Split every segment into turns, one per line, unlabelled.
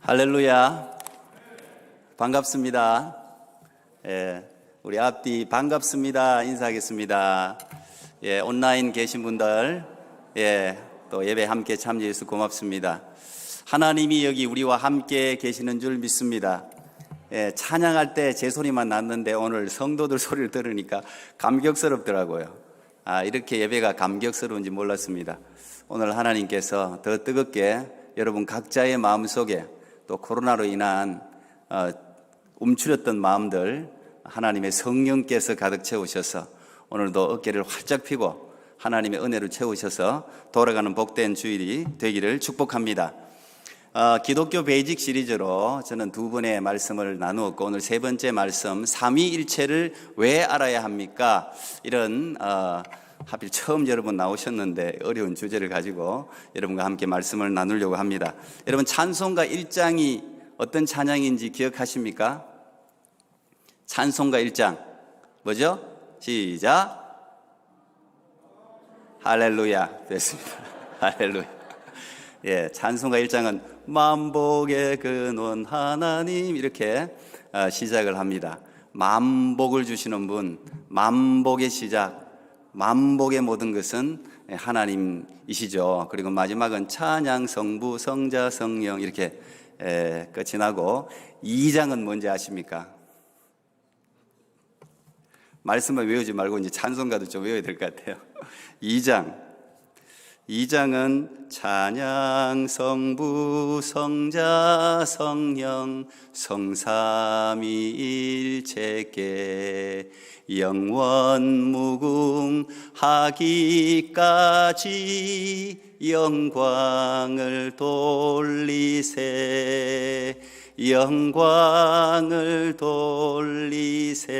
할렐루야. 반갑습니다. 우리 앞뒤 반갑습니다. 인사하겠습니다. 온라인 계신 분들, 또 예배 함께 참여해 주셔서 고맙습니다. 하나님이 여기 우리와 함께 계시는 줄 믿습니다. 찬양할 때 제 소리만 났는데 오늘 성도들 소리를 들으니까 감격스럽더라고요. 이렇게 예배가 감격스러운지 몰랐습니다. 오늘 하나님께서 더 뜨겁게 여러분 각자의 마음속에 또 코로나로 인한 움츠렸던 마음들 하나님의 성령께서 가득 채우셔서 오늘도 어깨를 활짝 펴고 하나님의 은혜를 채우셔서 돌아가는 복된 주일이 되기를 축복합니다. 기독교 베이직 시리즈로 저는 두 번의 말씀을 나누었고 오늘 세 번째 말씀 삼위일체를 왜 알아야 합니까? 이런 하필 처음 여러분 나오셨는데 어려운 주제를 가지고 여러분과 함께 말씀을 나누려고 합니다. 여러분 찬송가 1장이 어떤 찬양인지 기억하십니까? 찬송가 1장 뭐죠? 시작. 할렐루야. 됐습니다. 할렐루야. 찬송가 1장은 만복의 근원 하나님 이렇게 시작을 합니다. 만복을 주시는 분, 만복의 시작, 만복의 모든 것은 하나님이시죠. 그리고 마지막은 찬양 성부 성자 성령 이렇게 끝이 나고 2장은 뭔지 아십니까? 말씀을 외우지 말고 이제 찬송가도 좀 외워야 될 것 같아요. 2장은 찬양 성부 성자 성령 성삼위일체께 영원 무궁하기까지 영광을 돌리세 영광을 돌리세.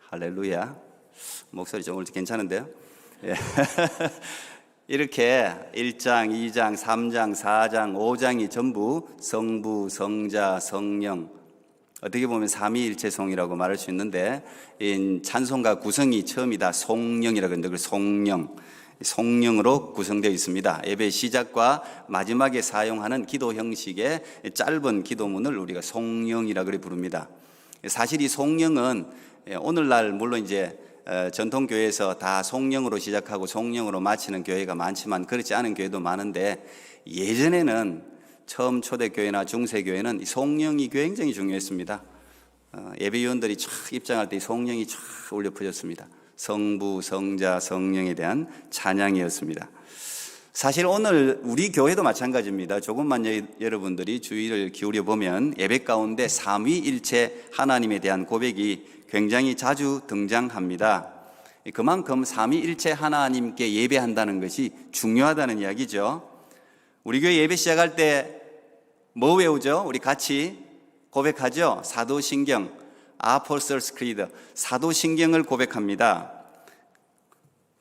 할렐루야. 목소리 좀 오늘 괜찮은데요? 이렇게 1장, 2장, 3장, 4장, 5장이 전부 성부, 성자, 성령 어떻게 보면 삼위일체송이라고 말할 수 있는데 찬송가 구성이 처음이 다 송령이라고 하는데 그 송령으로 구성되어 있습니다. 예배 시작과 마지막에 사용하는 기도 형식의 짧은 기도문을 우리가 송령이라고 부릅니다. 사실 이 송령은 오늘날 물론 이제 전통교회에서 다 송령으로 시작하고 송령으로 마치는 교회가 많지만 그렇지 않은 교회도 많은데 예전에는 처음 초대교회나 중세교회는 송령이 굉장히 중요했습니다. 예배위원들이 쫙 입장할 때 송령이 쫙 울려 퍼졌습니다. 성부, 성자, 성령에 대한 찬양이었습니다. 사실 오늘 우리 교회도 마찬가지입니다. 조금만 여러분들이 주의를 기울여 보면 예배 가운데 삼위일체 하나님에 대한 고백이 굉장히 자주 등장합니다. 그만큼 삼위일체 하나님께 예배한다는 것이 중요하다는 이야기죠. 우리 교회 예배 시작할 때 뭐 외우죠? 우리 같이 고백하죠? 사도신경, 아포스톨스 크리드, 사도신경을 고백합니다.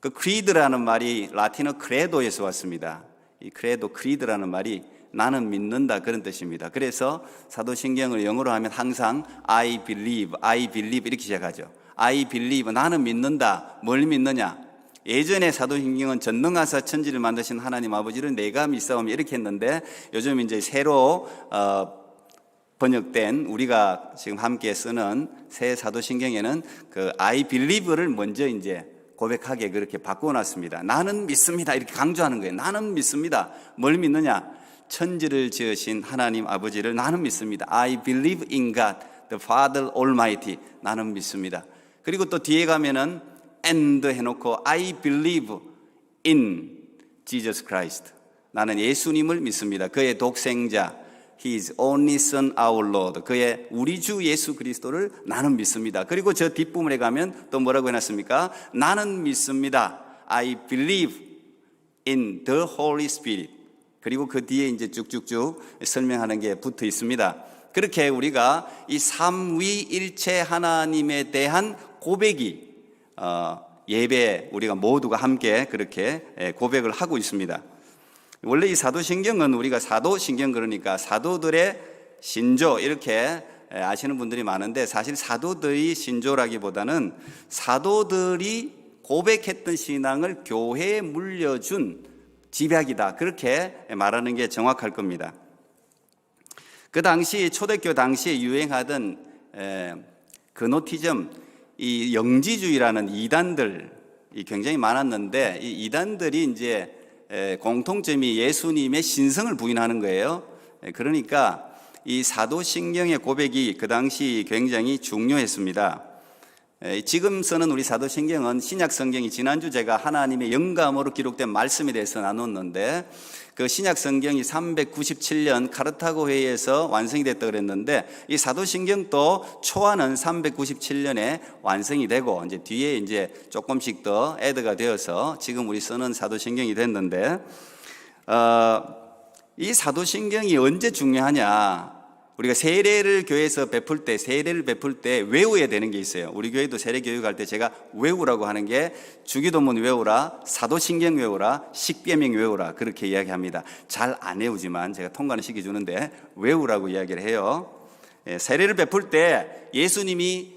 그 크리드라는 말이 라틴어 크레도에서 왔습니다. 이 크레도, 크리드라는 말이 나는 믿는다 그런 뜻입니다. 그래서 사도신경을 영어로 하면 항상 I believe 이렇게 시작하죠. I believe, 나는 믿는다. 뭘 믿느냐? 예전에 사도신경은 전능하사 천지를 만드신 하나님 아버지를 내가 믿사오며 이렇게 했는데 요즘 이제 새로 번역된 우리가 지금 함께 쓰는 새 사도신경에는 그 I believe를 먼저 이제 고백하게 그렇게 바꿔놨습니다. 나는 믿습니다. 이렇게 강조하는 거예요. 나는 믿습니다. 뭘 믿느냐? 천지를 지으신 하나님 아버지를 나는 믿습니다. I believe in God, the Father Almighty. 나는 믿습니다. 그리고 또 뒤에 가면은 and 해놓고 I believe in Jesus Christ. 나는 예수님을 믿습니다. 그의 독생자, His only Son, our Lord. 그의 우리 주 예수 그리스도를 나는 믿습니다. 그리고 저 뒷부분에 가면 또 뭐라고 해놨습니까? 나는 믿습니다. I believe in the Holy Spirit. 그리고 그 뒤에 이제 쭉쭉쭉 설명하는 게 붙어 있습니다. 그렇게 우리가 이 삼위일체 하나님에 대한 고백이 예배 우리가 모두가 함께 그렇게 고백을 하고 있습니다. 원래 이 사도신경은 우리가 사도신경 그러니까 사도들의 신조 이렇게 아시는 분들이 많은데 사실 사도들이 신조라기보다는 사도들이 고백했던 신앙을 교회에 물려준 집약이다. 그렇게 말하는 게 정확할 겁니다. 그 당시 초대교 당시에 유행하던 그노티즘, 이 영지주의라는 이단들이 굉장히 많았는데, 이 이단들이 이제 공통점이 예수님의 신성을 부인하는 거예요. 그러니까 이 사도신경의 고백이 그 당시 굉장히 중요했습니다. 지금 쓰는 우리 사도신경은 신약성경이, 지난주 제가 하나님의 영감으로 기록된 말씀에 대해서 나눴는데, 그 신약성경이 397년 카르타고 회의에서 완성이 됐다고 그랬는데, 이 사도신경도 초안은 397년에 완성이 되고, 이제 뒤에 이제 조금씩 더 애드가 되어서 지금 우리 쓰는 사도신경이 됐는데, 이 사도신경이 언제 중요하냐? 우리가 세례를 교회에서 베풀 때, 세례를 베풀 때 외워야 되는 게 있어요. 우리 교회도 세례 교육할 때 제가 외우라고 하는 게 주기도문 외우라, 사도신경 외우라, 십계명 외우라, 그렇게 이야기합니다. 잘 안 외우지만 제가 통과는 시켜주는데 외우라고 이야기를 해요. 세례를 베풀 때 예수님이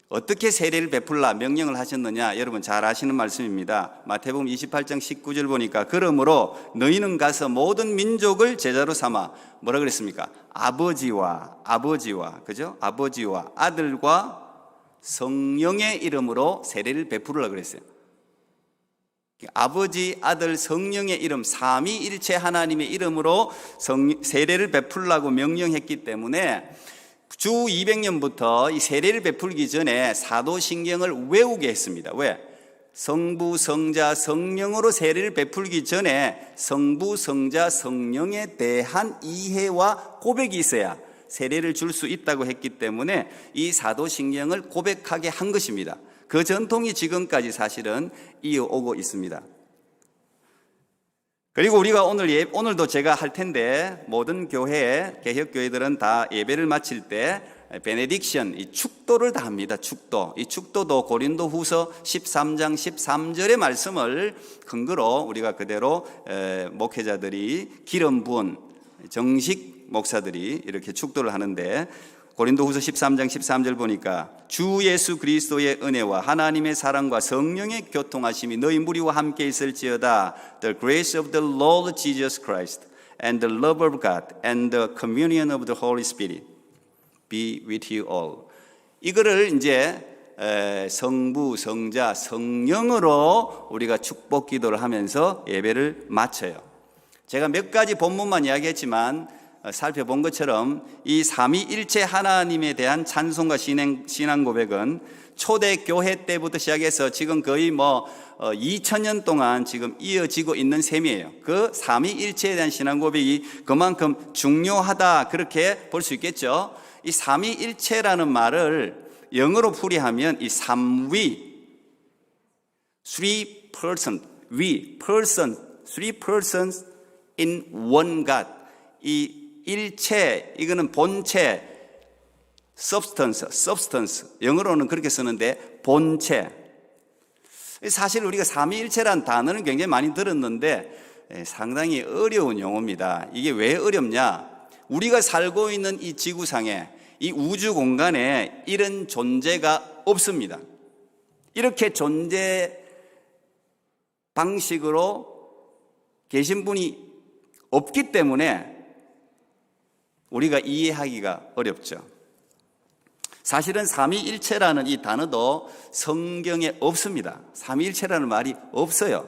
어떻게 세례를 베풀라 명령을 하셨느냐, 여러분 잘 아시는 말씀입니다. 마태복음 28장 19절 보니까, 그러므로 너희는 가서 모든 민족을 제자로 삼아, 뭐라 그랬습니까? 아버지와 그죠? 아버지와 아들과 성령의 이름으로 세례를 베풀으라 그랬어요. 아버지, 아들, 성령의 이름, 삼위일체 하나님의 이름으로 세례를 베풀라고 명령했기 때문에 주 200년부터 이 세례를 베풀기 전에 사도신경을 외우게 했습니다. 왜? 성부, 성자, 성령으로 세례를 베풀기 전에 성부, 성자, 성령에 대한 이해와 고백이 있어야 세례를 줄 수 있다고 했기 때문에 이 사도신경을 고백하게 한 것입니다. 그 전통이 지금까지 사실은 이어오고 있습니다. 그리고 우리가 오늘도 제가 할 텐데, 모든 교회, 개혁교회들은 다 예배를 마칠 때 베네딕션, 이 축도를 다 합니다. 축도. 이 축도도 고린도후서 13장 13절의 말씀을 근거로 우리가 그대로 목회자들이 기름 부은 정식 목사들이 이렇게 축도를 하는데, 고린도후서 13장 13절 보니까 주 예수 그리스도의 은혜와 하나님의 사랑과 성령의 교통하심이 너희 무리와 함께 있을지어다. The grace of the Lord Jesus Christ and the love of God and the communion of the Holy Spirit be with you all. 이거를 이제 성부, 성자, 성령으로 우리가 축복 기도를 하면서 예배를 마쳐요. 제가 몇 가지 본문만 이야기했지만 살펴본 것처럼 이 삼위일체 하나님에 대한 찬송과 신앙 고백은 초대교회 때부터 시작해서 지금 거의 2000년 동안 지금 이어지고 있는 셈이에요. 그 삼위일체에 대한 신앙 고백이 그만큼 중요하다, 그렇게 볼 수 있겠죠. 이 삼위일체라는 말을 영어로 풀이하면 이 삼위, three person, three persons in one God. 이 일체, 이거는 본체, substance, 영어로는 그렇게 쓰는데 본체. 사실 우리가 삼위일체라는 단어는 굉장히 많이 들었는데 상당히 어려운 용어입니다. 이게 왜 어렵냐? 우리가 살고 있는 이 지구상에, 이 우주 공간에 이런 존재가 없습니다. 이렇게 존재 방식으로 계신 분이 없기 때문에 우리가 이해하기가 어렵죠. 사실은 삼위일체라는 이 단어도 성경에 없습니다. 삼위일체라는 말이 없어요.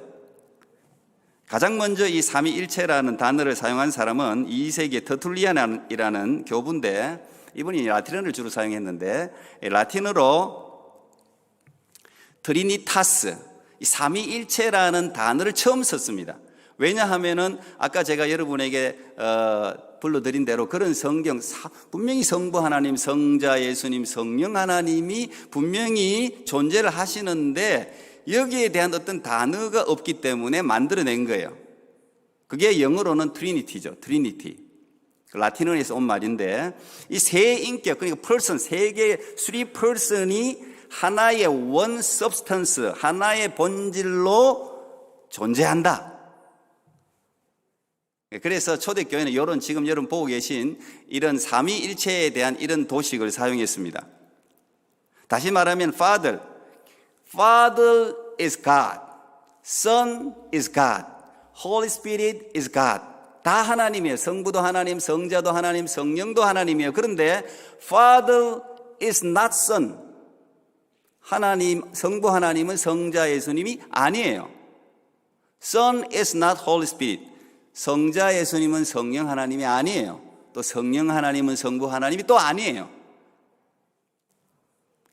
가장 먼저 이 삼위일체라는 단어를 사용한 사람은 2세기의 터툴리안이라는 교부인데, 이분이 라틴어를 주로 사용했는데, 라틴어로 트리니타스, 이 삼위일체라는 단어를 처음 썼습니다. 왜냐하면은 아까 제가 여러분에게 불러드린 대로 그런 성경, 분명히 성부 하나님, 성자 예수님, 성령 하나님이 분명히 존재를 하시는데 여기에 대한 어떤 단어가 없기 때문에 만들어낸 거예요. 그게 영어로는 트리니티죠. 트리니티. 라틴어에서 온 말인데, 이 세 인격, 그러니까 person, 세 개의 three person이 하나의 one substance, 하나의 본질로 존재한다. 그래서 초대교회는 지금 여러분 보고 계신 이런 삼위일체에 대한 이런 도식을 사용했습니다. 다시 말하면 Father is God, Son is God, Holy Spirit is God. 다 하나님이에요. 성부도 하나님, 성자도 하나님, 성령도 하나님이에요. 그런데 Father is not Son. 하나님, 성부 하나님은 성자 예수님이 아니에요. Son is not Holy Spirit. 성자 예수님은 성령 하나님이 아니에요. 또 성령 하나님은 성부 하나님이 또 아니에요.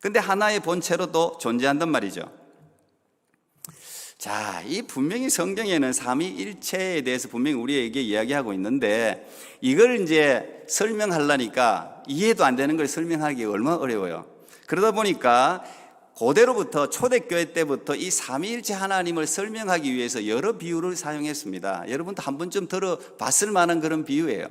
근데 하나의 본체로 또 존재한단 말이죠. 자, 이 분명히 성경에는 삼위일체에 대해서 분명히 우리에게 이야기하고 있는데 이걸 이제 설명하려니까 이해도 안 되는 걸 설명하기 얼마나 어려워요. 그러다 보니까 고대로부터 초대교회 때부터 이 삼위일체 하나님을 설명하기 위해서 여러 비유를 사용했습니다. 여러분도 한 번쯤 들어봤을 만한 그런 비유예요.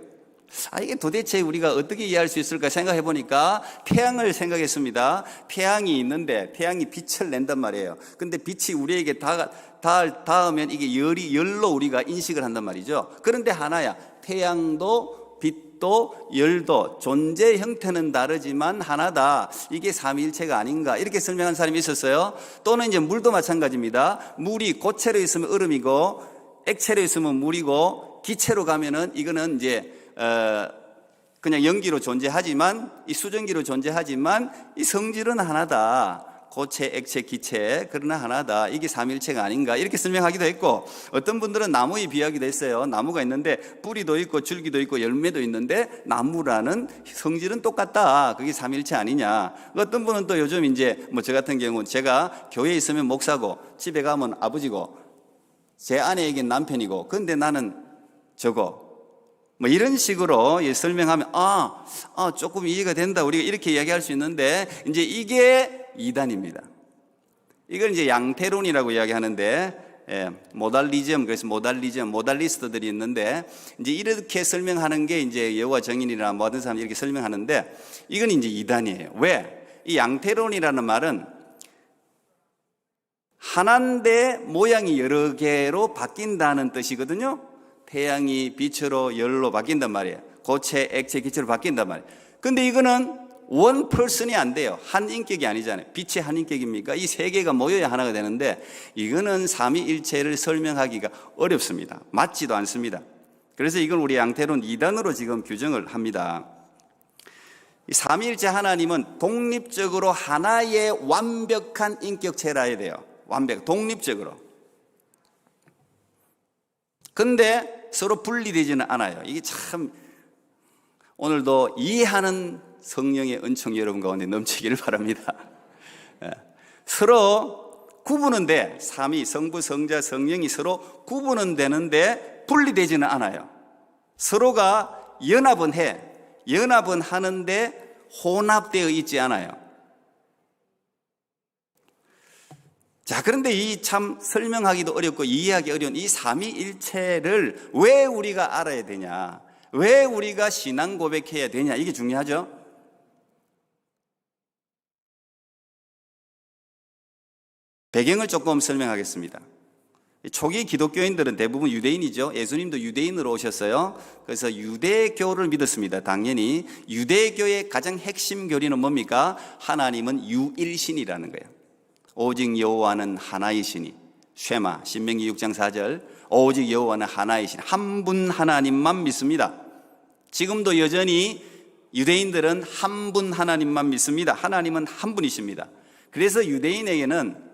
이게 도대체 우리가 어떻게 이해할 수 있을까 생각해 보니까 태양을 생각했습니다. 태양이 있는데 태양이 빛을 낸단 말이에요. 근데 빛이 우리에게 닿으면 이게 열로 우리가 인식을 한단 말이죠. 그런데 하나야. 태양도 빛도 열도 존재 형태는 다르지만 하나다. 이게 삼위일체가 아닌가 이렇게 설명한 사람이 있었어요. 또는 이제 물도 마찬가지입니다. 물이 고체로 있으면 얼음이고 액체로 있으면 물이고 기체로 가면은 이거는 이제 그냥 연기로 존재하지만 이 수증기로 존재하지만 이 성질은 하나다. 고체, 액체, 기체 그러나 하나다. 이게 삼위일체가 아닌가 이렇게 설명하기도 했고 어떤 분들은 나무에 비하기도 했어요. 나무가 있는데 뿌리도 있고 줄기도 있고 열매도 있는데 나무라는 성질은 똑같다. 그게 삼위일체 아니냐. 어떤 분은 또 요즘 이제 뭐 저 같은 경우는 제가 교회에 있으면 목사고 집에 가면 아버지고 제 아내에겐 남편이고 근데 나는 저거 뭐 이런 식으로 설명하면 조금 이해가 된다. 우리가 이렇게 이야기할 수 있는데 이제 이게 이단입니다. 이걸 이제 양태론이라고 이야기하는데 모달리즘, 그래서 모달리스트들이 있는데 이제 이렇게 설명하는 게 이제 여호와 증인이나 뭐 어떤 사람이 이렇게 설명하는데 이건 이제 이단이에요. 왜? 이 양태론이라는 말은 하나인데 모양이 여러 개로 바뀐다는 뜻이거든요. 태양이 빛으로 열로 바뀐단 말이에요. 고체, 액체, 기체로 바뀐단 말이에요. 근데 이거는 원 퍼슨이 안 돼요. 한 인격이 아니잖아요. 빛이 한 인격입니까? 이 세 개가 모여야 하나가 되는데 이거는 삼위일체를 설명하기가 어렵습니다. 맞지도 않습니다. 그래서 이걸 우리 양태론 이단으로 지금 규정을 합니다. 이 삼위일체 하나님은 독립적으로 하나의 완벽한 인격체라 해야 돼요. 독립적으로. 근데 서로 분리되지는 않아요. 이게 참 오늘도 이해하는 성령의 은총 여러분 가운데 넘치기를 바랍니다. 서로 구분은 돼. 삼위, 성부, 성자, 성령이 서로 구분은 되는데 분리되지는 않아요. 서로가 연합은 해. 연합은 하는데 혼합되어 있지 않아요. 자, 그런데 이 참 설명하기도 어렵고 이해하기 어려운 이 삼위일체를 왜 우리가 알아야 되냐? 왜 우리가 신앙 고백해야 되냐? 이게 중요하죠? 배경을 조금 설명하겠습니다. 초기 기독교인들은 대부분 유대인이죠. 예수님도 유대인으로 오셨어요. 그래서 유대교를 믿었습니다. 당연히 유대교의 가장 핵심 교리는 뭡니까? 하나님은 유일신이라는 거예요. 오직 여호와는 하나이시니 쉐마 신명기 6장 4절 오직 여호와는 하나이신 한 분 하나님만 믿습니다. 지금도 여전히 유대인들은 한 분 하나님만 믿습니다. 하나님은 한 분이십니다. 그래서 유대인에게는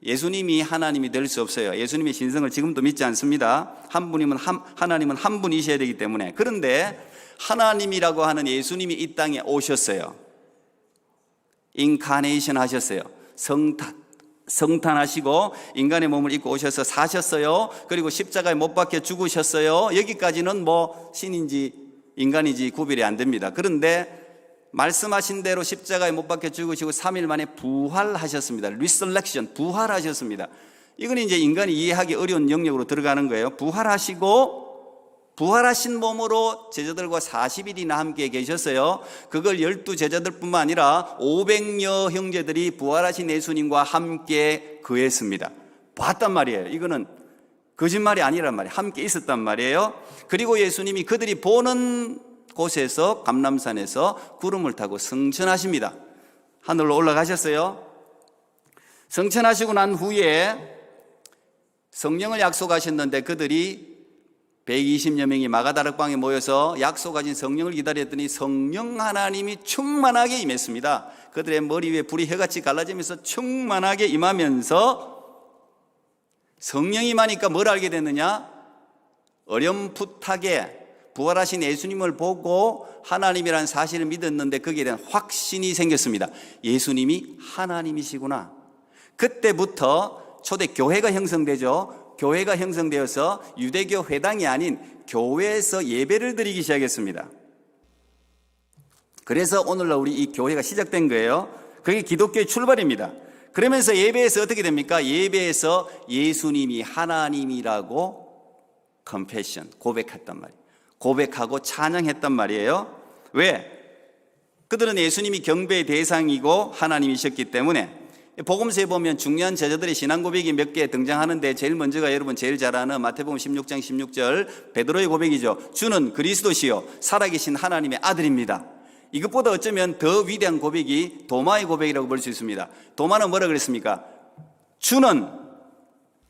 예수님이 하나님이 될 수 없어요. 예수님의 신성을 지금도 믿지 않습니다. 하나님은 한 분이셔야 되기 때문에. 그런데 하나님이라고 하는 예수님이 이 땅에 오셨어요. 인카네이션 하셨어요. 성탄하시고 인간의 몸을 입고 오셔서 사셨어요. 그리고 십자가에 못 박혀 죽으셨어요. 여기까지는 뭐 신인지 인간인지 구별이 안 됩니다. 그런데 말씀하신 대로 십자가에 못 박혀 죽으시고 3일 만에 부활하셨습니다. 리서렉션, 부활하셨습니다. 이건 이제 인간이 이해하기 어려운 영역으로 들어가는 거예요. 부활하시고 부활하신 몸으로 제자들과 40일이나 함께 계셨어요. 그걸 12제자들뿐만 아니라 500여 형제들이 부활하신 예수님과 함께 거했습니다. 봤단 말이에요. 이거는 거짓말이 아니란 말이에요. 함께 있었단 말이에요. 그리고 예수님이 그들이 보는 곳에서 감람산에서 구름을 타고 승천하십니다. 하늘로 올라가셨어요. 승천하시고 난 후에 성령을 약속하셨는데 그들이 120여 명이 마가다락방에 모여서 약속하신 성령을 기다렸더니 성령 하나님이 충만하게 임했습니다. 그들의 머리 위에 불이 혀같이 갈라지면서 충만하게 임하면서 성령이 임하니까 뭘 알게 됐느냐? 어렴풋하게 부활하신 예수님을 보고 하나님이라는 사실을 믿었는데 거기에 대한 확신이 생겼습니다. 예수님이 하나님이시구나. 그때부터 초대 교회가 형성되죠. 교회가 형성되어서 유대교 회당이 아닌 교회에서 예배를 드리기 시작했습니다. 그래서 오늘날 우리 이 교회가 시작된 거예요. 그게 기독교의 출발입니다. 그러면서 예배에서 어떻게 됩니까? 예배에서 예수님이 하나님이라고 confession, 고백했단 말이에요. 고백하고 찬양했단 말이에요. 왜? 그들은 예수님이 경배의 대상이고 하나님이셨기 때문에. 복음서에 보면 중요한 제자들의 신앙 고백이 몇 개 등장하는데 제일 먼저가 여러분 제일 잘 아는 마태복음 16장 16절 베드로의 고백이죠. 주는 그리스도시요 살아계신 하나님의 아들입니다. 이것보다 어쩌면 더 위대한 고백이 도마의 고백이라고 볼 수 있습니다. 도마는 뭐라 그랬습니까? 주는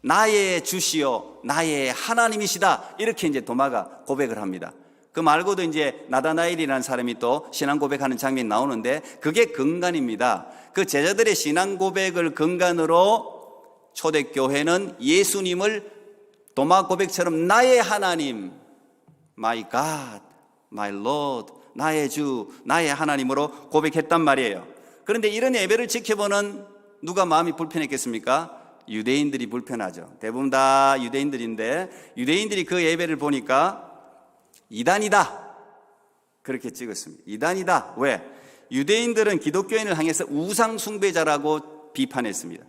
나의 주시요 나의 하나님이시다. 이렇게 이제 도마가 고백을 합니다. 그 말고도 이제 나다나엘이라는 사람이 또 신앙 고백하는 장면이 나오는데 그게 근간입니다. 그 제자들의 신앙 고백을 근간으로 초대교회는 예수님을 도마 고백처럼 나의 하나님, my God, my Lord, 나의 주, 나의 하나님으로 고백했단 말이에요. 그런데 이런 예배를 지켜보는 누가 마음이 불편했겠습니까? 유대인들이 불편하죠. 대부분 다 유대인들인데 유대인들이 그 예배를 보니까 이단이다 그렇게 찍었습니다. 이단이다. 왜? 유대인들은 기독교인을 향해서 우상 숭배자라고 비판했습니다.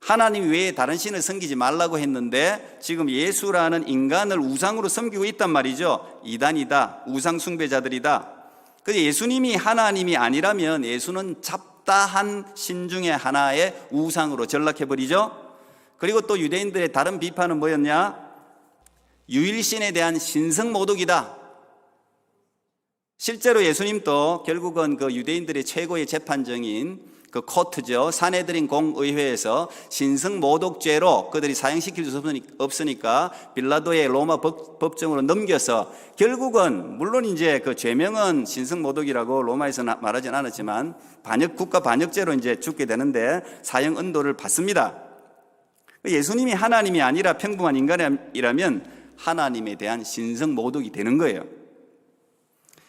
하나님 외에 다른 신을 섬기지 말라고 했는데 지금 예수라는 인간을 우상으로 섬기고 있단 말이죠. 이단이다. 우상 숭배자들이다. 그래서 예수님이 하나님이 아니라면 예수는 잡다한 신 중에 하나의 우상으로 전락해버리죠. 그리고 또 유대인들의 다른 비판은 뭐였냐? 유일신에 대한 신성모독이다. 실제로 예수님도 결국은 그 유대인들의 최고의 재판정인 그 코트죠. 사내들인 공의회에서 신성모독죄로 그들이 사형시킬 수 없으니까 빌라도의 로마 법정으로 넘겨서 결국은 물론 이제 그 죄명은 신성모독이라고 로마에서 말하진 않았지만 국가 반역죄로 이제 죽게 되는데 사형 언도를 받습니다. 예수님이 하나님이 아니라 평범한 인간이라면 하나님에 대한 신성모독이 되는 거예요.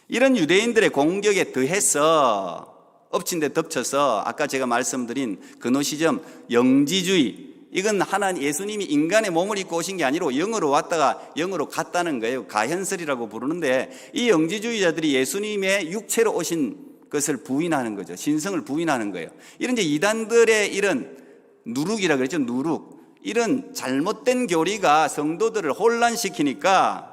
이런 유대인들의 공격에 더해서 엎친 데 덮쳐서 아까 제가 말씀드린 그노시즘 영지주의, 이건 예수님이 인간의 몸을 입고 오신 게 아니고 영으로 왔다가 영으로 갔다는 거예요. 가현설이라고 부르는데 이 영지주의자들이 예수님의 육체로 오신 것을 부인하는 거죠. 신성을 부인하는 거예요. 이런 이제 이단들의 이런 누룩이라고 그랬죠. 누룩. 이런 잘못된 교리가 성도들을 혼란시키니까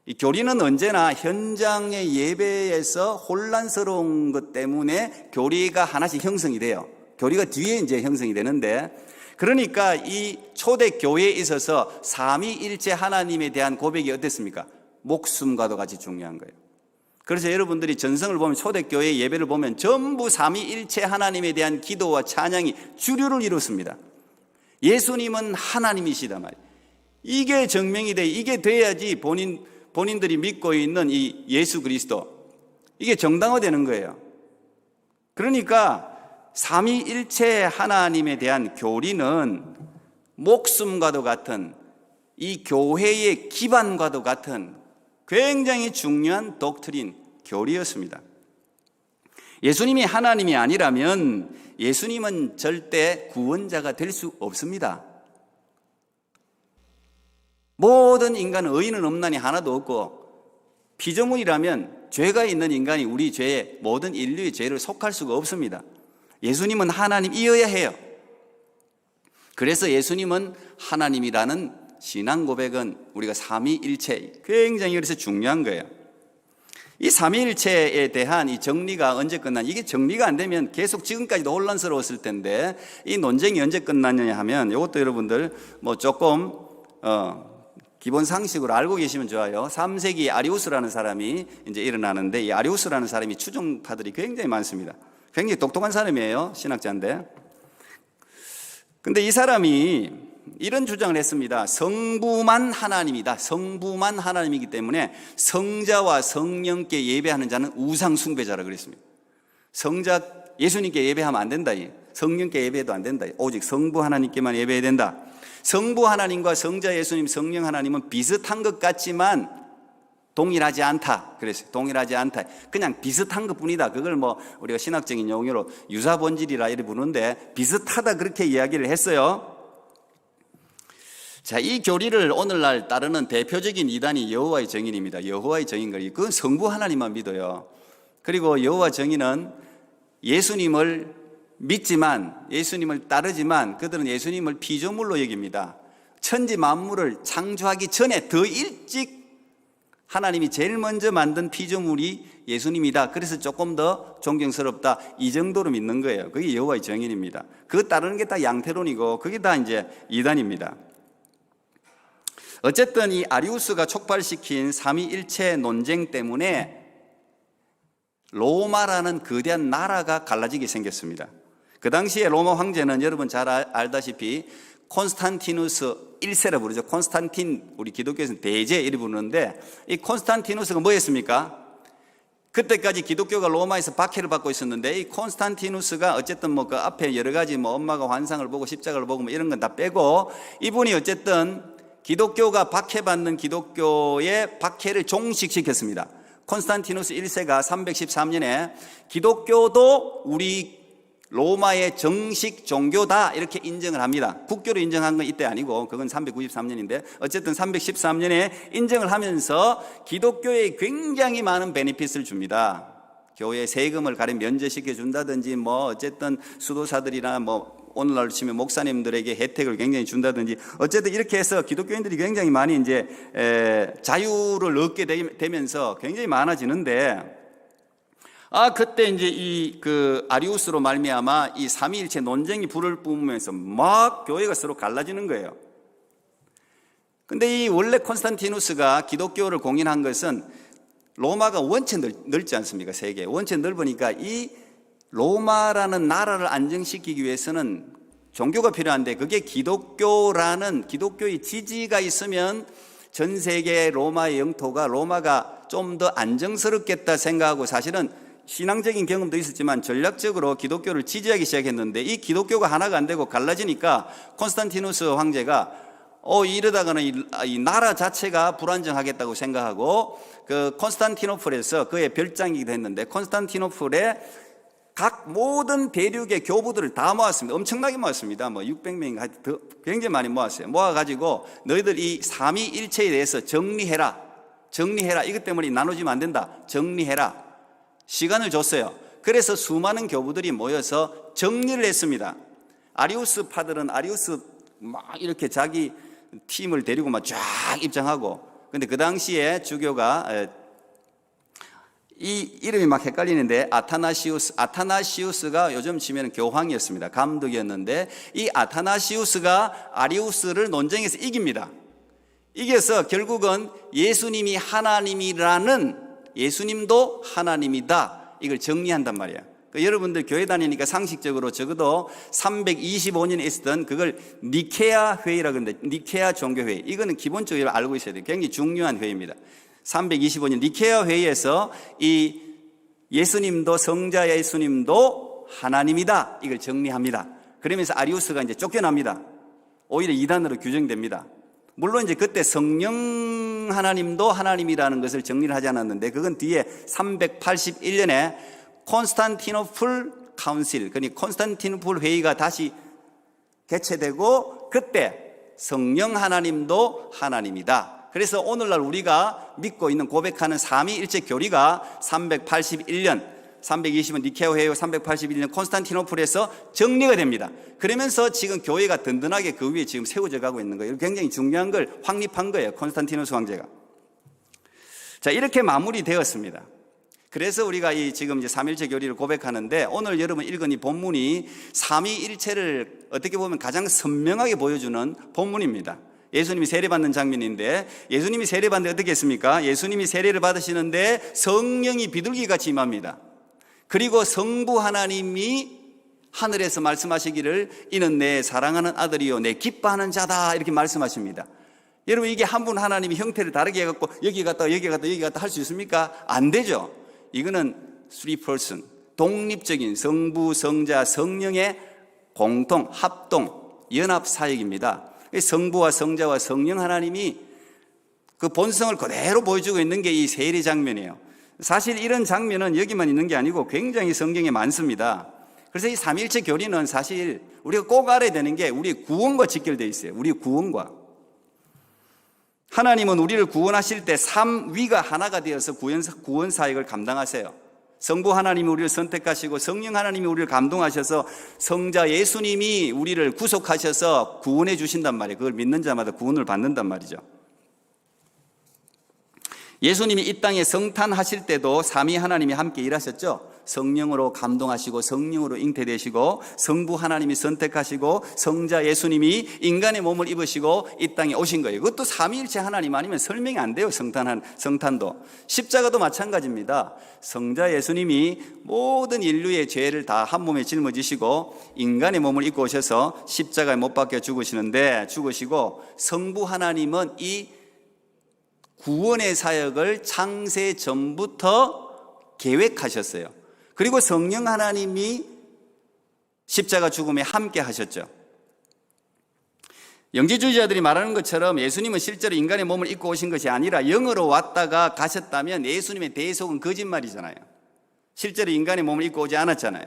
이 교리는 언제나 현장의 예배에서 혼란스러운 것 때문에 교리가 하나씩 형성이 돼요. 교리가 뒤에 이제 형성이 되는데 그러니까 이 초대교회에 있어서 삼위일체 하나님에 대한 고백이 어땠습니까? 목숨과도 같이 중요한 거예요. 그래서 여러분들이 전성을 보면 초대교회 예배를 보면 전부 삼위일체 하나님에 대한 기도와 찬양이 주류를 이뤘습니다. 예수님은 하나님이시다 말이에요. 이게 증명이 돼. 이게 돼야지 본인들이 믿고 있는 이 예수 그리스도, 이게 정당화되는 거예요. 그러니까 삼위일체 하나님에 대한 교리는 목숨과도 같은 이 교회의 기반과도 같은 굉장히 중요한 독트린, 교리였습니다. 예수님이 하나님이 아니라면 예수님은 절대 구원자가 될 수 없습니다. 모든 인간은 의인은 없나니 하나도 없고 피조물이라면 죄가 있는 인간이 우리 죄에 모든 인류의 죄를 속할 수가 없습니다. 예수님은 하나님이어야 해요. 그래서 예수님은 하나님이라는 신앙 고백은 우리가 삼위일체 굉장히 그래서 중요한 거예요. 이 삼위일체에 대한 이 정리가 언제 끝나냐? 이게 정리가 안 되면 계속 지금까지도 혼란스러웠을 텐데 이 논쟁이 언제 끝났느냐 하면 이것도 여러분들 뭐 조금 기본 상식으로 알고 계시면 좋아요. 3세기 아리우스라는 사람이 이제 일어나는데 이 아리우스라는 사람이 추종파들이 굉장히 많습니다. 굉장히 똑똑한 사람이에요. 신학자인데. 근데 이 사람이 이런 주장을 했습니다. 성부만 하나님이다. 성부만 하나님이기 때문에 성자와 성령께 예배하는 자는 우상 숭배자라 그랬습니다. 성자 예수님께 예배하면 안 된다. 성령께 예배해도 안 된다. 오직 성부 하나님께만 예배해야 된다. 성부 하나님과 성자 예수님, 성령 하나님은 비슷한 것 같지만 동일하지 않다. 그랬어요. 동일하지 않다. 그냥 비슷한 것 뿐이다. 그걸 뭐 우리가 신학적인 용어로 유사본질이라 이렇게 부르는데 비슷하다 그렇게 이야기를 했어요. 자, 이 교리를 오늘날 따르는 대표적인 이단이 여호와의 증인입니다. 여호와의 증인들이 그건 성부 하나님만 믿어요. 그리고 여호와 증인은 예수님을 믿지만, 예수님을 따르지만 그들은 예수님을 피조물로 여깁니다. 천지 만물을 창조하기 전에 더 일찍 하나님이 제일 먼저 만든 피조물이 예수님이다. 그래서 조금 더 존경스럽다. 이 정도로 믿는 거예요. 그게 여호와의 증인입니다. 그거 따르는 게 다 양태론이고 그게 다 이제 이단입니다. 어쨌든 이 아리우스가 촉발시킨 삼위일체 논쟁 때문에 로마라는 거대한 나라가 갈라지게 생겼습니다. 그 당시에 로마 황제는 여러분 잘 알다시피 콘스탄티누스 1세라 부르죠. 콘스탄틴, 우리 기독교에서는 대제 이렇게 부르는데 이 콘스탄티누스가 뭐였습니까? 그때까지 기독교가 로마에서 박해를 받고 있었는데 이 콘스탄티누스가 어쨌든 뭐 그 앞에 여러 가지 뭐 엄마가 환상을 보고 십자가를 보고 뭐 이런 건 다 빼고 이분이 어쨌든 기독교가 박해받는 기독교의 박해를 종식시켰습니다. 콘스탄티누스 1세가 313년에 기독교도 우리 로마의 정식 종교다 이렇게 인정을 합니다. 국교로 인정한 건 이때 아니고 그건 393년인데 어쨌든 313년에 인정을 하면서 기독교에 굉장히 많은 베네핏을 줍니다. 교회 세금을 가령 면제시켜 준다든지 뭐 어쨌든 수도사들이나 뭐 오늘날로 치면 목사님들에게 혜택을 굉장히 준다든지 어쨌든 이렇게 해서 기독교인들이 굉장히 많이 이제 자유를 얻게 되면서 굉장히 많아지는데 그때 이제 이 아리우스로 말미암아 이 삼위일체 논쟁이 불을 뿜으면서 막 교회가 서로 갈라지는 거예요. 근데 이 원래 콘스탄티누스가 기독교를 공인한 것은 로마가 원체 넓지 않습니까? 세계 원체 넓으니까 이 로마라는 나라를 안정시키기 위해서는 종교가 필요한데 그게 기독교라는 기독교의 지지가 있으면 전 세계 로마의 영토가 로마가 좀 더 안정스럽겠다 생각하고 사실은 신앙적인 경험도 있었지만 전략적으로 기독교를 지지하기 시작했는데 이 기독교가 하나가 안 되고 갈라지니까 콘스탄티누스 황제가 이러다가는 이 나라 자체가 불안정하겠다고 생각하고 그 콘스탄티노플에서 그의 별장이기도 했는데 콘스탄티노플에 각 모든 대륙의 교부들을 다 모았습니다. 엄청나게 모았습니다. 뭐 600명인가 굉장히 많이 모았어요. 모아가지고 너희들 이 삼위일체에 대해서 정리해라. 이것 때문에 나눠지면 안 된다. 정리해라. 시간을 줬어요. 그래서 수많은 교부들이 모여서 정리를 했습니다. 아리우스 파들은 아리우스 막 이렇게 자기 팀을 데리고 막 쫙 입장하고 근데 그 당시에 주교가 이 이름이 막 헷갈리는데 아타나시우스가 요즘 치면 교황이었습니다. 감독이었는데 이 아타나시우스가 아리우스를 논쟁에서 이깁니다. 이겨서 결국은 예수님이 하나님이라는 예수님도 하나님이다 이걸 정리한단 말이에요. 여러분들 교회 다니니까 상식적으로 적어도 325년에 있었던 그걸 니케아 회의라고 하는데 니케아 종교회의 이거는 기본적으로 알고 있어야 돼요. 굉장히 중요한 회의입니다. 325년 니케아 회의에서 이 예수님도 성자 예수님도 하나님이다 이걸 정리합니다. 그러면서 아리우스가 이제 쫓겨납니다. 오히려 이단으로 규정됩니다. 물론 이제 그때 성령 하나님도 하나님이라는 것을 정리를 하지 않았는데 그건 뒤에 381년에 콘스탄티노플 카운실, 그러니까 콘스탄티노플 회의가 다시 개최되고 그때 성령 하나님도 하나님이다. 그래서 오늘날 우리가 믿고 있는 고백하는 삼위일체 교리가 381년 320년 니케아 회의와 381년 콘스탄티노플에서 정리가 됩니다. 그러면서 지금 교회가 든든하게 그 위에 지금 세워져 가고 있는 거예요. 굉장히 중요한 걸 확립한 거예요. 콘스탄티누스 황제가. 자, 이렇게 마무리되었습니다. 그래서 우리가 지금 이제 삼일체 교리를 고백하는데 오늘 여러분 읽은 이 본문이 삼위일체를 어떻게 보면 가장 선명하게 보여주는 본문입니다. 예수님이 세례받는 장면인데 예수님이 세례받는데 어떻게 했습니까? 예수님이 세례를 받으시는데 성령이 비둘기같이 임합니다. 그리고 성부 하나님이 하늘에서 말씀하시기를 이는 내 사랑하는 아들이요 내 기뻐하는 자다 이렇게 말씀하십니다. 여러분 이게 한 분 하나님이 형태를 다르게 해갖고 여기 갔다 여기 갔다 여기 갔다 할 수 있습니까? 안 되죠. 이거는 three person, 독립적인 성부, 성자, 성령의 공통, 합동, 연합 사역입니다. 성부와 성자와 성령 하나님이 그 본성을 그대로 보여주고 있는 게 이 세례 장면이에요. 사실 이런 장면은 여기만 있는 게 아니고 굉장히 성경에 많습니다. 그래서 이 삼위일체 교리는 사실 우리가 꼭 알아야 되는 게 우리 구원과 직결되어 있어요. 우리 구원과. 하나님은 우리를 구원하실 때 삼위가 하나가 되어서 구원 사역을 감당하세요. 성부 하나님이 우리를 선택하시고 성령 하나님이 우리를 감동하셔서 성자 예수님이 우리를 구속하셔서 구원해 주신단 말이에요. 그걸 믿는 자마다 구원을 받는단 말이죠. 예수님이 이 땅에 성탄하실 때도 삼위 하나님이 함께 일하셨죠. 성령으로 감동하시고 성령으로 잉태되시고 성부 하나님이 선택하시고 성자 예수님이 인간의 몸을 입으시고 이 땅에 오신 거예요. 그것도 삼위일체 하나님 아니면 설명이 안 돼요. 성탄도. 십자가도 마찬가지입니다. 성자 예수님이 모든 인류의 죄를 다 한 몸에 짊어지시고 인간의 몸을 입고 오셔서 십자가에 못 박혀 죽으시고 성부 하나님은 이 구원의 사역을 창세 전부터 계획하셨어요. 그리고 성령 하나님이 십자가 죽음에 함께 하셨죠. 영지주의자들이 말하는 것처럼 예수님은 실제로 인간의 몸을 입고 오신 것이 아니라 영으로 왔다가 가셨다면 예수님의 대속은 거짓말이잖아요. 실제로 인간의 몸을 입고 오지 않았잖아요.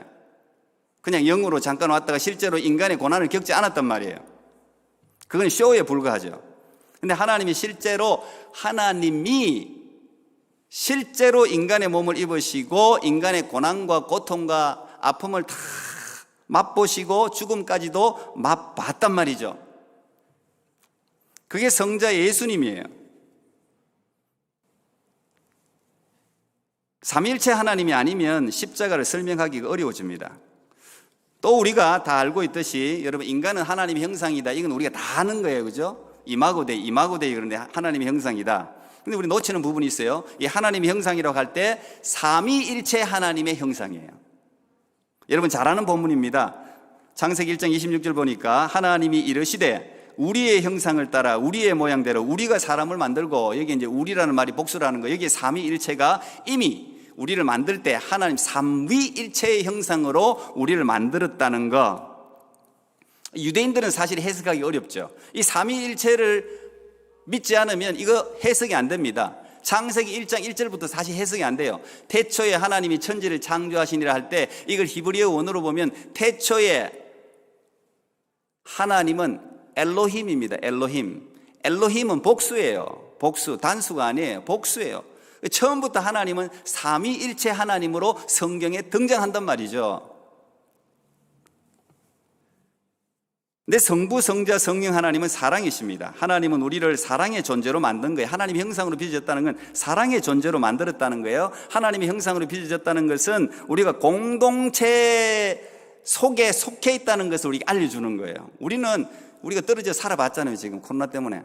그냥 영으로 잠깐 왔다가 실제로 인간의 고난을 겪지 않았단 말이에요. 그건 쇼에 불과하죠. 근데 하나님이 실제로 인간의 몸을 입으시고 인간의 고난과 고통과 아픔을 다 맛보시고 죽음까지도 맛봤단 말이죠. 그게 성자 예수님이에요. 삼위일체 하나님이 아니면 십자가를 설명하기가 어려워집니다. 또 우리가 다 알고 있듯이 여러분 인간은 하나님의 형상이다. 이건 우리가 다 아는 거예요. 그죠? 이마고데이 그런데 하나님의 형상이다. 근데 우리 놓치는 부분이 있어요. 이 하나님의 형상이라고 할 때 삼위일체 하나님의 형상이에요. 여러분 잘 아는 본문입니다. 창세기 1장 26절 보니까 하나님이 이르시되 우리의 형상을 따라 우리의 모양대로 우리가 사람을 만들고, 여기 이제 우리라는 말이 복수라는 거, 여기에 삼위일체가 이미 우리를 만들 때 하나님 삼위일체의 형상으로 우리를 만들었다는 거. 유대인들은 사실 해석하기 어렵죠. 이 삼위일체를 믿지 않으면 이거 해석이 안 됩니다. 창세기 1장 1절부터 사실 해석이 안 돼요. 태초에 하나님이 천지를 창조하시니라 할 때 이걸 히브리어 원어로 보면 태초에 하나님은 엘로힘입니다. 엘로힘은 복수예요. 복수, 단수가 아니에요. 복수예요. 처음부터 하나님은 삼위일체 하나님으로 성경에 등장한단 말이죠. 근데 성부, 성자, 성령 하나님은 사랑이십니다. 하나님은 우리를 사랑의 존재로 만든 거예요. 하나님의 형상으로 빚어졌다는 건 사랑의 존재로 만들었다는 거예요. 하나님의 형상으로 빚어졌다는 것은 우리가 공동체 속에 속해 있다는 것을 우리가 알려주는 거예요. 우리가 떨어져 살아봤잖아요. 지금 코로나 때문에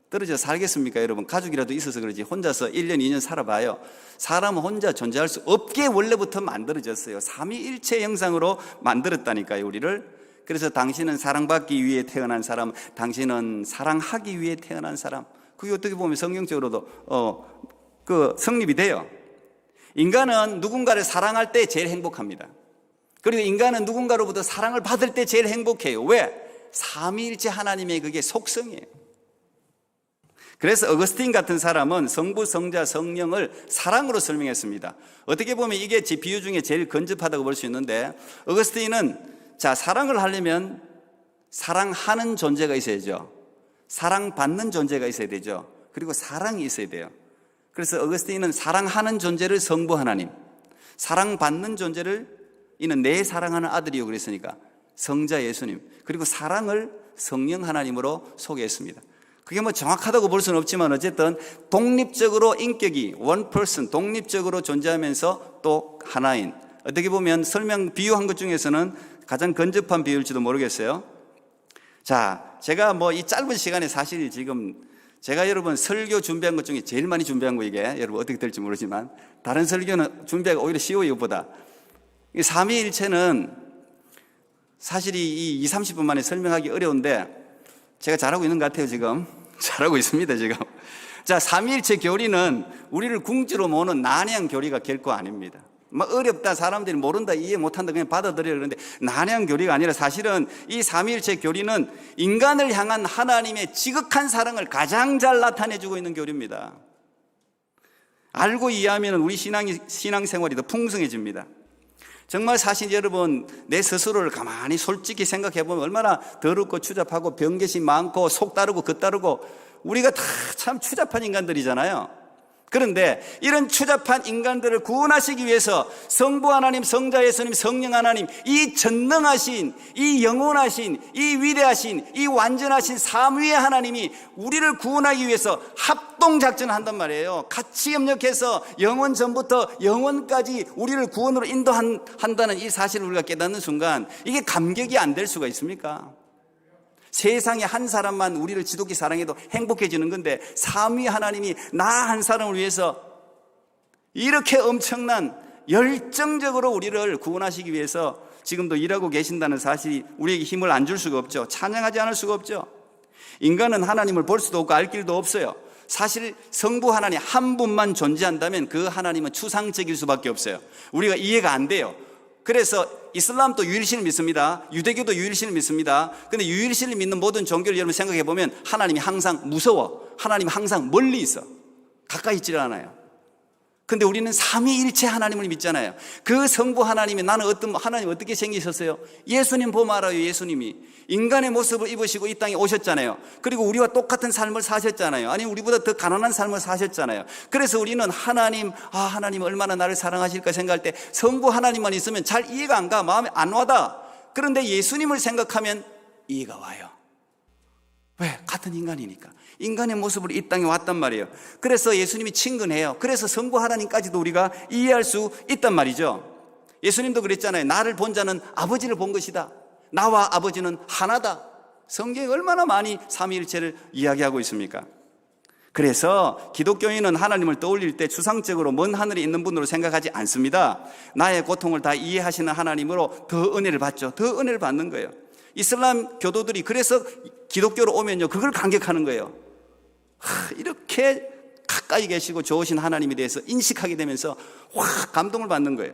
떨어져 살겠습니까? 여러분 가족이라도 있어서 그러지 혼자서 1년 2년 살아봐요. 사람은 혼자 존재할 수 없게 원래부터 만들어졌어요. 삼위일체 형상으로 만들었다니까요, 우리를. 그래서 당신은 사랑받기 위해 태어난 사람, 당신은 사랑하기 위해 태어난 사람. 그게 어떻게 보면 성경적으로도 성립이 돼요. 인간은 누군가를 사랑할 때 제일 행복합니다. 그리고 인간은 누군가로부터 사랑을 받을 때 제일 행복해요. 왜? 삼위일체 하나님의 그게 속성이에요. 그래서 어거스틴 같은 사람은 성부, 성자, 성령을 사랑으로 설명했습니다. 어떻게 보면 이게 비유 중에 제일 근접하다고 볼 수 있는데, 어거스틴은 사랑을 하려면 사랑하는 존재가 있어야죠. 사랑받는 존재가 있어야 되죠. 그리고 사랑이 있어야 돼요. 그래서 어거스틴은 사랑하는 존재를 성부 하나님, 사랑받는 존재를 이는 내 사랑하는 아들이요 그랬으니까 성자 예수님, 그리고 사랑을 성령 하나님으로 소개했습니다. 그게 뭐 정확하다고 볼 수는 없지만 어쨌든 독립적으로 인격이 one person, 독립적으로 존재하면서 또 하나인, 어떻게 보면 비유한 것 중에서는 가장 근접한 비유일지도 모르겠어요. 자, 제가 이 짧은 시간에 사실 지금 제가 여러분 설교 준비한 것 중에 제일 많이 준비한 거, 이게 여러분 어떻게 될지 모르지만 다른 설교는 준비하기가 오히려 쉬워요. 이것보다 이 삼위일체는 사실 이 30분 만에 설명하기 어려운데 제가 잘하고 있는 것 같아요. 지금 잘하고 있습니다. 지금. 자, 삼위일체 교리는 우리를 궁지로 모으는 난해한 교리가 결코 아닙니다. 막 어렵다, 사람들이 모른다, 이해 못한다, 그냥 받아들여야 그러는데 난해한 교리가 아니라 사실은 이 삼위일체 교리는 인간을 향한 하나님의 지극한 사랑을 가장 잘 나타내주고 있는 교리입니다. 알고 이해하면 우리 신앙생활이 더 풍성해집니다. 정말 사실 여러분, 내 스스로를 가만히 솔직히 생각해보면 얼마나 더럽고 추잡하고 병개심 많고 속 따르고 겉 따르고 우리가 다 참 추잡한 인간들이잖아요. 그런데 이런 추잡한 인간들을 구원하시기 위해서 성부 하나님, 성자 예수님, 성령 하나님, 이 전능하신, 이 영원하신, 이 위대하신, 이 완전하신 삼위의 하나님이 우리를 구원하기 위해서 합동작전을 한단 말이에요. 같이 협력해서 영원 전부터 영원까지 우리를 구원으로 인도한다는 이 사실을 우리가 깨닫는 순간 이게 감격이 안 될 수가 있습니까? 세상에 한 사람만 우리를 지독히 사랑해도 행복해지는 건데 삼위 하나님이 나 한 사람을 위해서 이렇게 엄청난 열정적으로 우리를 구원하시기 위해서 지금도 일하고 계신다는 사실이 우리에게 힘을 안 줄 수가 없죠. 찬양하지 않을 수가 없죠. 인간은 하나님을 볼 수도 없고 알 길도 없어요. 사실 성부 하나님 한 분만 존재한다면 그 하나님은 추상적일 수밖에 없어요. 우리가 이해가 안 돼요. 그래서 이슬람도 유일신을 믿습니다. 유대교도 유일신을 믿습니다. 근데 유일신을 믿는 모든 종교를 여러분 생각해 보면 하나님이 항상 무서워. 하나님이 항상 멀리 있어. 가까이 있질 않아요. 근데 우리는 삼위일체 하나님을 믿잖아요. 그 성부 하나님이 나는 하나님 어떻게 생기셨어요? 예수님 보면 알아요. 예수님이 인간의 모습을 입으시고 이 땅에 오셨잖아요. 그리고 우리와 똑같은 삶을 사셨잖아요. 아니 우리보다 더 가난한 삶을 사셨잖아요. 그래서 우리는 하나님 얼마나 나를 사랑하실까 생각할 때 성부 하나님만 있으면 잘 이해가 안 가. 마음에 안 와다. 그런데 예수님을 생각하면 이해가 와요. 왜? 같은 인간이니까. 인간의 모습으로 이 땅에 왔단 말이에요. 그래서 예수님이 친근해요. 그래서 성부 하나님까지도 우리가 이해할 수 있단 말이죠. 예수님도 그랬잖아요. 나를 본 자는 아버지를 본 것이다. 나와 아버지는 하나다. 성경에 얼마나 많이 삼위일체를 이야기하고 있습니까? 그래서 기독교인은 하나님을 떠올릴 때 추상적으로 먼 하늘에 있는 분으로 생각하지 않습니다. 나의 고통을 다 이해하시는 하나님으로 더 은혜를 받죠. 더 은혜를 받는 거예요. 이슬람 교도들이 그래서 기독교로 오면요 그걸 감격하는 거예요. 이렇게 가까이 계시고 좋으신 하나님에 대해서 인식하게 되면서 확 감동을 받는 거예요.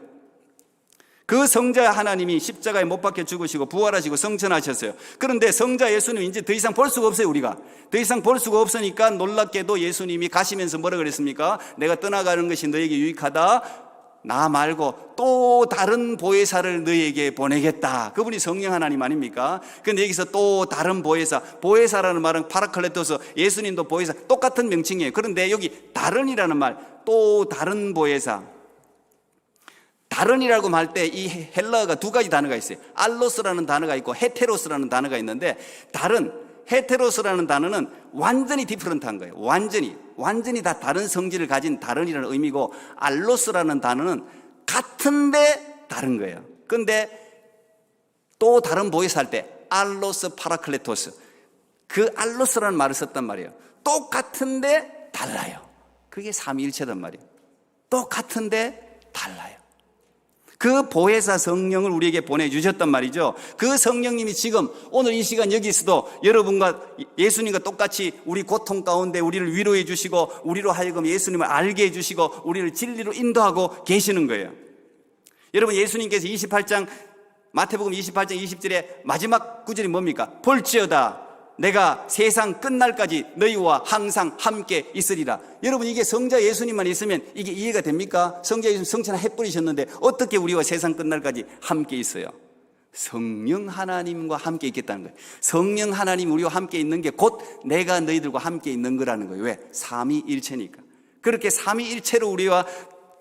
그 성자 하나님이 십자가에 못 박혀 죽으시고 부활하시고 성천하셨어요. 그런데 성자 예수님 이제 더 이상 볼 수가 없어요. 우리가 더 이상 볼 수가 없으니까 놀랍게도 예수님이 가시면서 뭐라 그랬습니까? 내가 떠나가는 것이 너에게 유익하다. 나 말고 또 다른 보혜사를 너에게 보내겠다. 그분이 성령 하나님 아닙니까? 그런데 여기서 또 다른 보혜사라는 말은 파라클레토스, 예수님도 보혜사, 똑같은 명칭이에요. 그런데 여기 다른이라는 말, 또 다른 보혜사. 다른이라고 할 때 이 헬라어가 두 가지 단어가 있어요. 알로스라는 단어가 있고 헤테로스라는 단어가 있는데 헤테로스라는 단어는 완전히 디퍼런트한 거예요. 완전히 다 다른 성질을 가진 다른이라는 의미고, 알로스라는 단어는 같은데 다른 거예요. 그런데 또 다른 보혜사 할 때 알로스 파라클레토스, 그 알로스라는 말을 썼단 말이에요. 똑같은데 달라요. 그게 삼위일체단 말이에요. 똑같은데 달라요. 그 보혜사 성령을 우리에게 보내주셨단 말이죠. 그 성령님이 지금 오늘 이 시간 여기서도 여러분과 예수님과 똑같이 우리 고통 가운데 우리를 위로해 주시고 우리로 하여금 예수님을 알게 해 주시고 우리를 진리로 인도하고 계시는 거예요. 여러분, 예수님께서 마태복음 28장 20절에 마지막 구절이 뭡니까? 볼지어다 내가 세상 끝날까지 너희와 항상 함께 있으리라. 여러분, 이게 성자 예수님만 있으면 이게 이해가 됩니까? 성자 예수님 성천하 해버리셨는데 어떻게 우리와 세상 끝날까지 함께 있어요? 성령 하나님과 함께 있겠다는 거예요. 성령 하나님 우리와 함께 있는 게 곧 내가 너희들과 함께 있는 거라는 거예요. 왜? 삼위일체니까. 그렇게 삼위일체로 우리와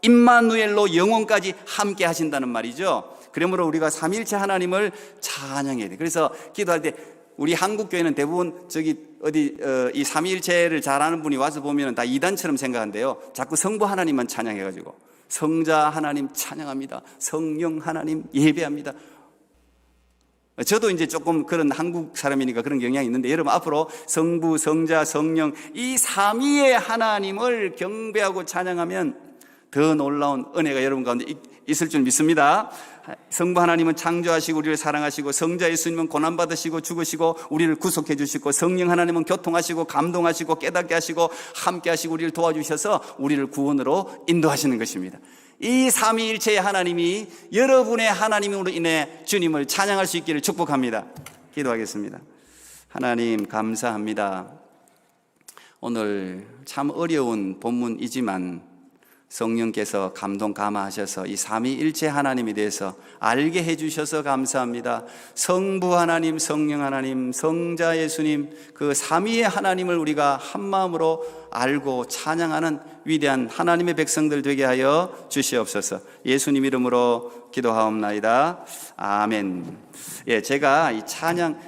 임마누엘로 영원까지 함께 하신다는 말이죠. 그러므로 우리가 삼위일체 하나님을 찬양해야 돼요. 그래서 기도할 때 우리 한국 교회는 대부분 이 삼위일체를 잘 아는 분이 와서 보면 다 이단처럼 생각한대요. 자꾸 성부 하나님만 찬양해가지고 성자 하나님 찬양합니다. 성령 하나님 예배합니다. 저도 이제 조금 그런 한국 사람이니까 그런 경향이 있는데, 여러분 앞으로 성부, 성자, 성령 이 삼위의 하나님을 경배하고 찬양하면 더 놀라운 은혜가 여러분 가운데 있을 줄 믿습니다. 성부 하나님은 창조하시고 우리를 사랑하시고, 성자 예수님은 고난받으시고 죽으시고 우리를 구속해 주시고, 성령 하나님은 교통하시고 감동하시고 깨닫게 하시고 함께 하시고 우리를 도와주셔서 우리를 구원으로 인도하시는 것입니다. 이 삼위일체의 하나님이 여러분의 하나님으로 인해 주님을 찬양할 수 있기를 축복합니다. 기도하겠습니다. 하나님 감사합니다. 오늘 참 어려운 본문이지만 성령께서 감동 감화하셔서 이 삼위일체 하나님에 대해서 알게 해주셔서 감사합니다. 성부 하나님, 성령 하나님, 성자 예수님, 그 삼위의 하나님을 우리가 한마음으로 알고 찬양하는 위대한 하나님의 백성들 되게 하여 주시옵소서. 예수님 이름으로 기도하옵나이다. 아멘. 예, 제가 이 찬양